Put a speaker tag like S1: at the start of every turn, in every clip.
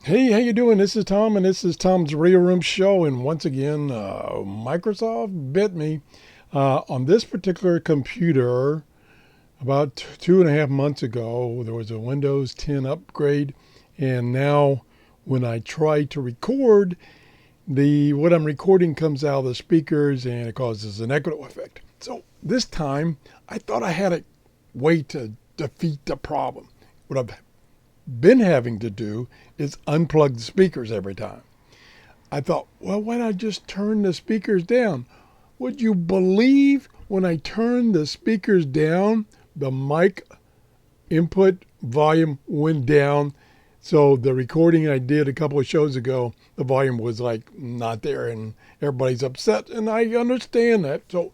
S1: Hey, how you doing? This is Tom, and this is Tom's Radio Room Show. And once again, Microsoft bit me on this particular computer. About 2.5 months ago, there was a Windows 10 upgrade, and now when I try to record, the what I'm recording comes out of the speakers, and it causes an echo effect. So this time, I thought I had a way to defeat the problem. What I've been having to do is unplug the speakers every time. I thought, well, why not just turn the speakers down? Would you believe when I turned the speakers down, the mic input volume went down? So the recording I did a couple of shows ago, the volume was like not there and everybody's upset. And I understand that. So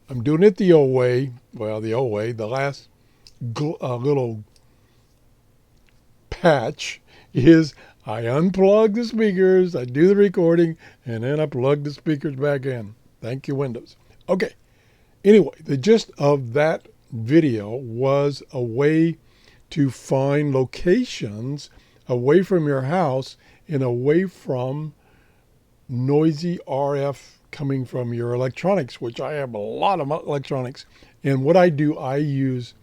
S1: I'm doing it the old way. Well, the old way, the last little patch is I unplug the speakers, I do the recording, and then I plug the speakers back in. Thank you, Windows. Okay. Anyway, the gist of that video was a way to find locations away from your house and away from noisy RF coming from your electronics, which I have a lot of electronics. And what I do, I use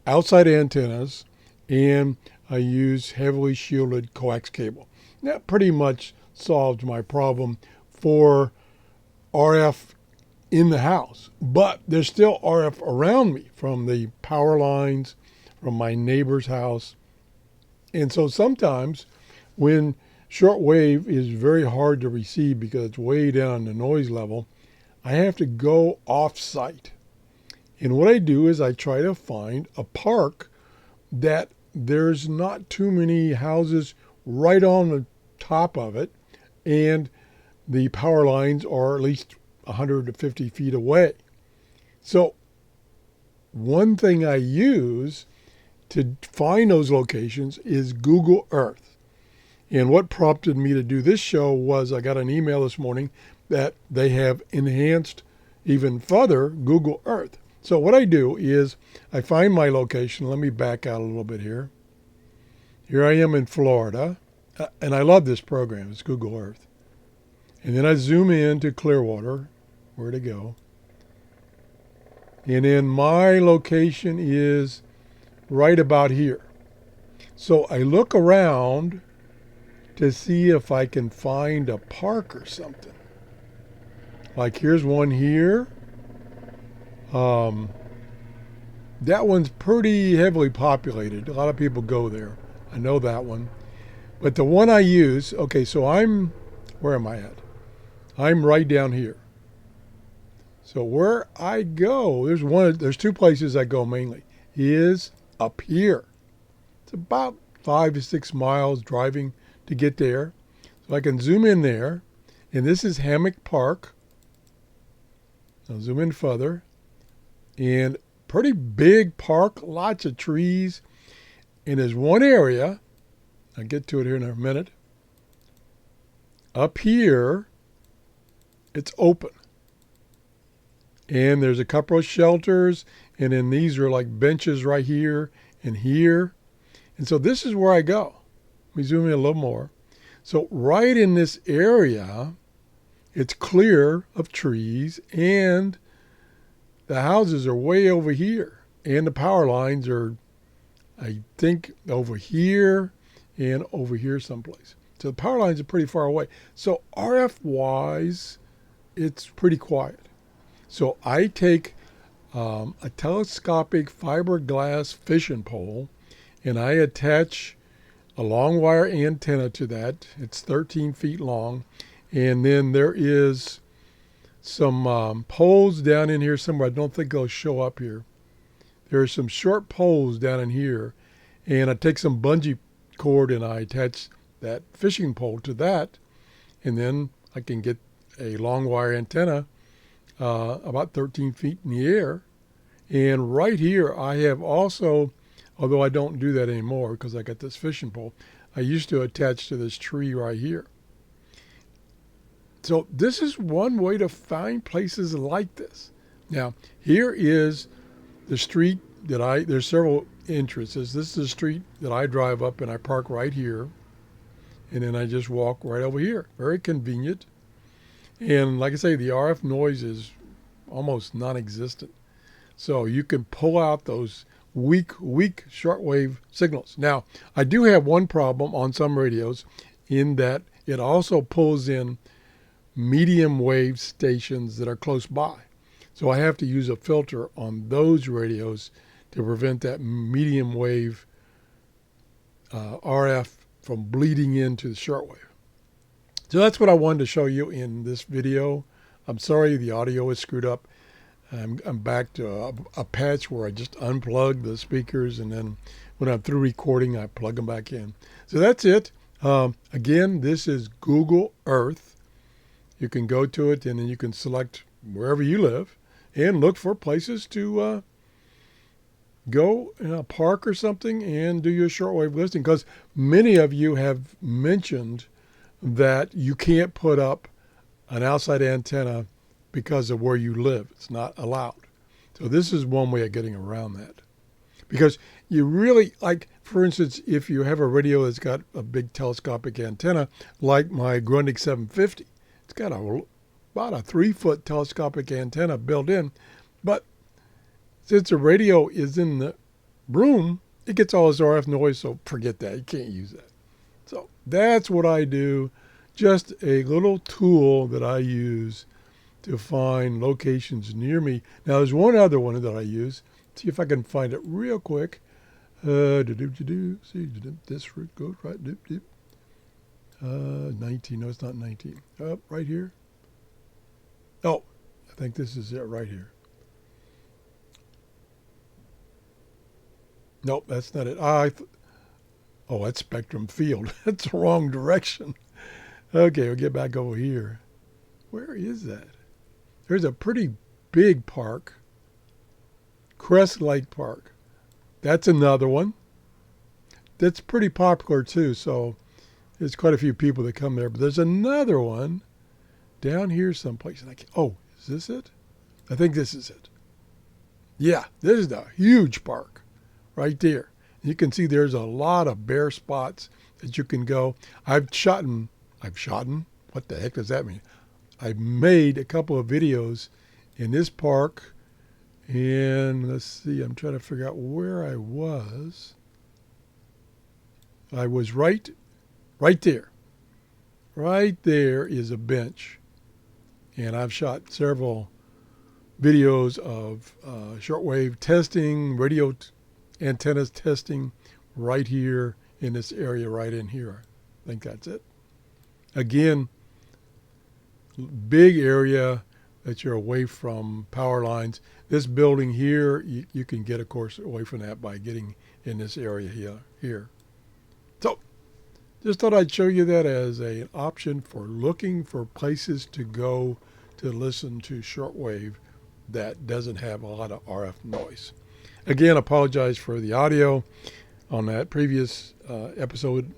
S1: outside antennas and I use heavily shielded coax cable. That pretty much solved my problem for RF in the house. But there's still RF around me from the power lines, from my neighbor's house. And so sometimes when shortwave is very hard to receive because it's way down the noise level, I have to go off site. And what I do is I try to find a park that there's not too many houses right on the top of it, and the power lines are at least 150 feet away. So one thing I use to find those locations is Google Earth. And what prompted me to do this show was I got an email this morning that they have enhanced even further Google Earth. So what I do is I find my location. Let me back out a little bit here. Here I am in Florida, and I love this program. It's Google Earth. And then I zoom in to Clearwater. Where to go? And then my location is right about here. So I look around to see if I can find a park or something. Like here's one here. That one's pretty heavily populated. A lot of people go there. I know that one. But the one I use, okay, so where am I at? I'm right down here. So where I go, there's two places I go mainly, is up here. It's about 5 to 6 miles driving to get there. So I can zoom in there, and this is Hammock Park. I'll zoom in further. And pretty big park, lots of trees. And there's one area, I'll get to it here in a minute. Up here, it's open. And there's a couple of shelters, and then these are like benches right here and here. And so this is where I go. Let me zoom in a little more. So right in this area, it's clear of trees, and the houses are way over here, and the power lines are, I think, over here and over here someplace. So the power lines are pretty far away. So RF-wise, it's pretty quiet. So I take a telescopic fiberglass fishing pole, and I attach a long wire antenna to that. It's 13 feet long, and then there is some poles down in here somewhere. I don't think they'll show up here. There are some short poles down in here, and I take some bungee cord and I attach that fishing pole to that, and then I can get a long wire antenna about 13 feet in the air. And right here I have also, although I don't do that anymore because I got this fishing pole, I used to attach to this tree right here. So this is one way to find places like this. Now, here is the street there's several entrances. This is the street that I drive up, and I park right here. and then I just walk right over here. Very convenient. And like I say, the RF noise is almost non-existent. So you can pull out those weak shortwave signals. Now, I do have one problem on some radios in that it also pulls in medium wave stations that are close by. So I have to use a filter on those radios to prevent that medium wave RF from bleeding into the shortwave. So that's what I wanted to show you in this video. I'm sorry the audio is screwed up. I'm back to a patch where I just unplug the speakers, and then when I'm through recording, I plug them back in. So that's it. Again, this is Google Earth. You can go to it, and then you can select wherever you live and look for places to go in a park or something and do your shortwave listening, because many of you have mentioned that you can't put up an outside antenna because of where you live. It's not allowed. So this is one way of getting around that. Because you really, like, for instance, if you have a radio that's got a big telescopic antenna, like my Grundig 750, it's got about a 3-foot telescopic antenna built in, but since the radio is in the room, it gets all this RF noise, so forget that. You can't use that. So that's what I do. Just a little tool that I use to find locations near me. Now, there's one other one that I use. See if I can find it real quick. See, this goes right. 19. No, it's not 19. Up right here. Oh, I think this is it right here. Nope, that's not it. Oh, that's Spectrum Field. That's the wrong direction. Okay, we'll get back over here. Where is that? There's a pretty big park, Crest Lake Park. That's another one. That's pretty popular too, so there's quite a few people that come there. But there's another one down here someplace. And oh, is this it? I think this is it. Yeah, this is a huge park right there. You can see there's a lot of bare spots that you can go. I've shot, what the heck does that mean? I made a couple of videos in this park, and let's see, I'm trying to figure out where I was. I was right there. Right there is a bench, and I've shot several videos of shortwave testing, radio antennas testing right here in this area, right in here. I think that's it. Again, big area that you're away from power lines. This building here, you can get, of course, away from that by getting in this area here. So just thought I'd show you that as an option for looking for places to go to listen to shortwave that doesn't have a lot of RF noise. Again, apologize for the audio on that previous episode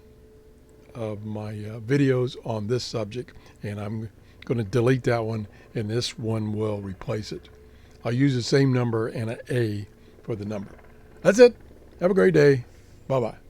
S1: of my videos on this subject, and I'm going to delete that one, and this one will replace it. I'll use the same number and an A for the number. That's it. Have a great day. Bye-bye.